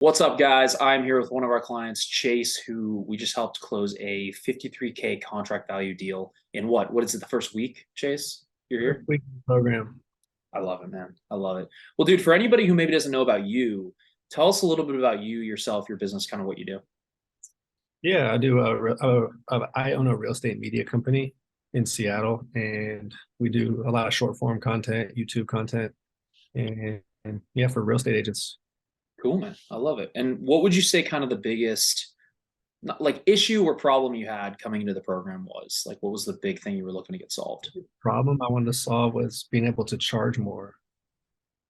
What's up, guys? I'm here with one of our clients, Chase, who we just helped close a 53K contract value deal in what is it, the first week, Chase? You're First here? week of the program. I love it, man. I love it. Well, dude, for anybody who maybe doesn't know about you, tell us a little bit about you, yourself, your business, kind of what you do. Yeah, I do. I own a real estate media company in Seattle, and we do a lot of short form content, YouTube content, and yeah, for real estate agents. Cool, man. I love it. And what would you say kind of the biggest like issue or problem you had coming into the program was? Like, what was the big thing you were looking to get solved? Problem I wanted to solve was being able to charge more.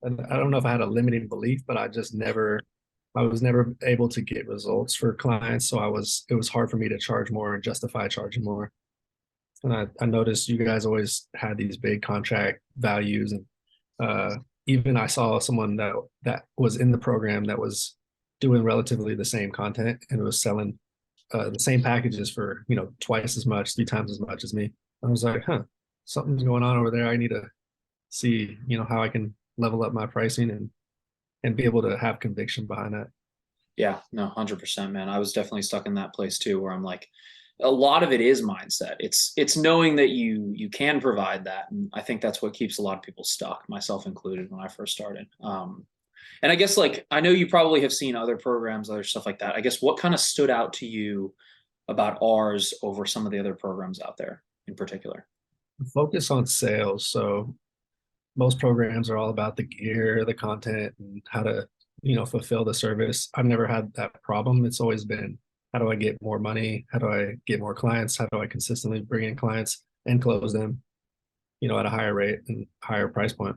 And I don't know if I had a limiting belief, but I was never able to get results for clients. So it was hard for me to charge more and justify charging more. And I noticed you guys always had these big contract values, and even I saw someone that was in the program that was doing relatively the same content and was selling the same packages for twice as much, three times as much as me. I was like, huh, something's going on over there. I need to see how I can level up my pricing and be able to have conviction behind that. Yeah, no, 100%, man. I was definitely stuck in that place too, where I'm like, a lot of it is mindset. It's knowing that you can provide that, and I think that's what keeps a lot of people stuck, myself included, when I first started. And I guess like I know you probably have seen other programs, other stuff like that. I guess what kind of stood out to you about ours over some of the other programs out there in particular? Focus on sales. So most programs are all about the gear, the content, and how to, fulfill the service. I've never had that problem. It's always been, how do I get more money? How do I get more clients? How do I consistently bring in clients and close them, at a higher rate and higher price point?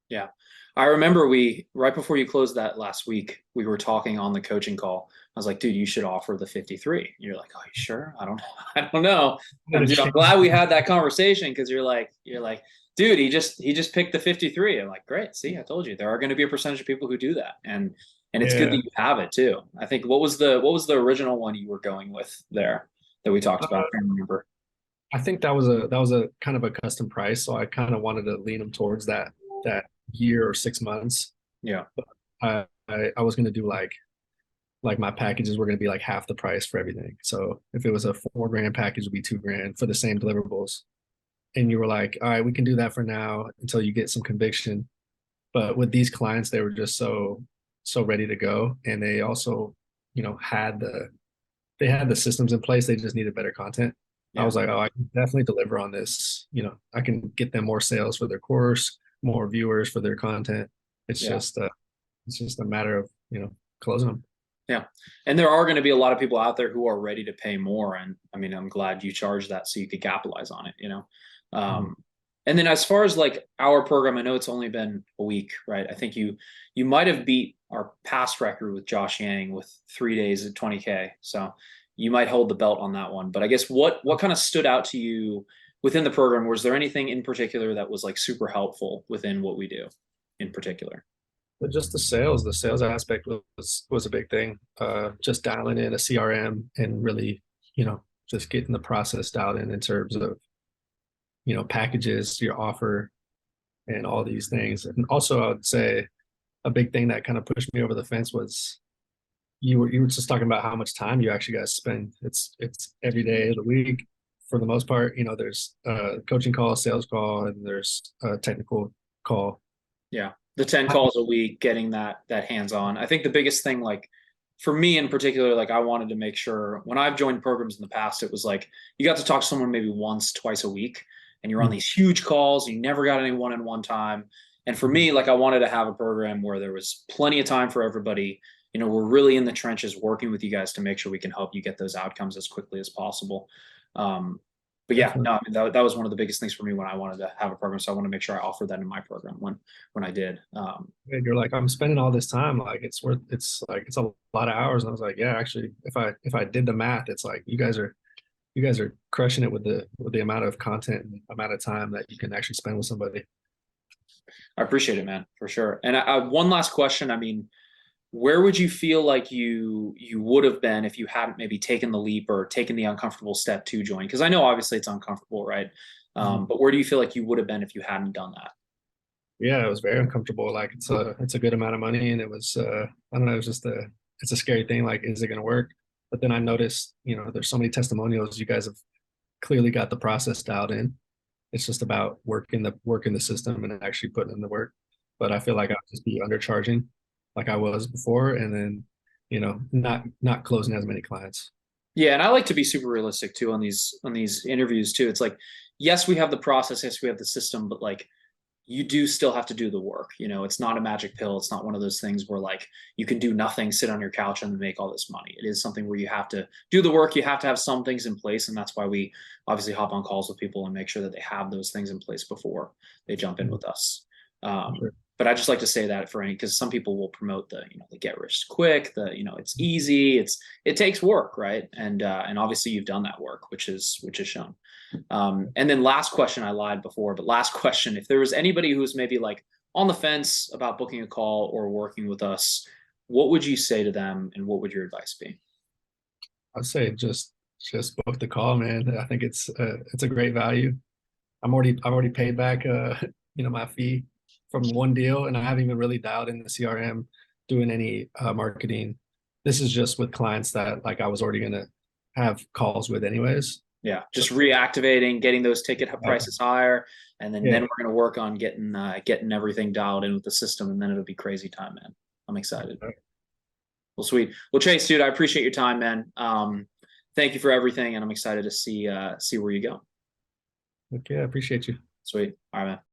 Yeah. I remember we right before you closed that last week, we were talking on the coaching call. I was like, dude, you should offer the 53. And you're like, oh, you sure? I don't I don't know. I'm glad we had that conversation because you're like, dude, he just picked the 53. I'm like, great. See, I told you there are going to be a percentage of people who do that. And it's good that Yeah. you have it too. I think what was the original one you were going with there that we talked about? I can't remember. I think that was a kind of a custom price, so I kind of wanted to lean them towards that year or 6 months. Yeah. I was going to do like my packages were going to be like half the price for everything. So if it was a 4 grand package, it would be 2 grand for the same deliverables. And you were like, all right, we can do that for now until you get some conviction. But with these clients, they were just so ready to go, and they also, had the systems in place. They just needed better content. I Yeah. was like, oh, I can definitely deliver on this. I can get them more sales for their course, more viewers for their content. It's Yeah. just it's just a matter of closing them. Yeah. And there are going to be a lot of people out there who are ready to pay more. And I mean, I'm glad you charged that so you could capitalize on it. Mhm. Um, and then as far as like our program, I know it's only been a week, right? I think you might have beat our past record with Josh Yang with 3 days at 20K. So you might hold the belt on that one. But I guess what kind of stood out to you within the program? Was there anything in particular that was like super helpful within what we do in particular? But just the sales aspect was a big thing. Just dialing in a CRM and really, just getting the process dialed in terms of packages, your offer, and all these things. And also, I would say a big thing that kind of pushed me over the fence was you were just talking about how much time you actually guys spend. It's every day of the week for the most part. There's a coaching call, sales call, and there's a technical call. Yeah. The 10 calls a week, getting that hands on. I think the biggest thing, like for me in particular, like I wanted to make sure when I've joined programs in the past, it was like you got to talk to someone maybe once, twice a week, and you're on these huge calls, you never got anyone in one time. And for me, like I wanted to have a program where there was plenty of time for everybody. We're really in the trenches working with you guys to make sure we can help you get those outcomes as quickly as possible. Um, but yeah, Definitely. no, I mean, that was one of the biggest things for me when I wanted to have a program. So I want to make sure I offer that in my program when I did. And you're like, I'm spending all this time, like it's a lot of hours. And I was like, yeah, actually, if I did the math, it's like you guys are crushing it with the amount of content and amount of time that you can actually spend with somebody. I appreciate it, man, for sure. And one last question. I mean, where would you feel like you would have been if you hadn't maybe taken the leap or taken the uncomfortable step to join? Because I know obviously it's uncomfortable, right? But where do you feel like you would have been if you hadn't done that? Yeah, it was very uncomfortable. Like it's a good amount of money, and it was I don't know, it was just it's a scary thing. Like, is it going to work? But then I noticed, there's so many testimonials. You guys have clearly got the process dialed in. It's just about working the system and actually putting in the work. But I feel like I'll just be undercharging like I was before, and then, not closing as many clients. Yeah, and I like to be super realistic too on these interviews too. It's like, yes, we have the process, yes, we have the system, but like you do still have to do the work. It's not a magic pill. It's not one of those things where like you can do nothing, sit on your couch and make all this money. It is something where you have to do the work. You have to have some things in place. And that's why we obviously hop on calls with people and make sure that they have those things in place before they jump in with us. Sure. But I just like to say that for any, because some people will promote the get rich quick, it's easy, it takes work, right? And obviously you've done that work, which is shown. And then last question, I lied before, but last question, if there was anybody who's maybe like on the fence about booking a call or working with us, what would you say to them and what would your advice be? I'd say just book the call, man. I think it's a great value. I've already paid back my fee from one deal, and I haven't even really dialed in the CRM, doing any marketing. This is just with clients that like I was already gonna have calls with anyways. Yeah, just reactivating, getting those ticket prices higher, and then Yeah. we're going to work on getting everything dialed in with the system, and then it'll be crazy time, man. I'm excited. Well, sweet. Well, Chase, dude, I appreciate your time, man. Thank you for everything, and I'm excited to see where you go. Okay, I appreciate you. Sweet. All right, man.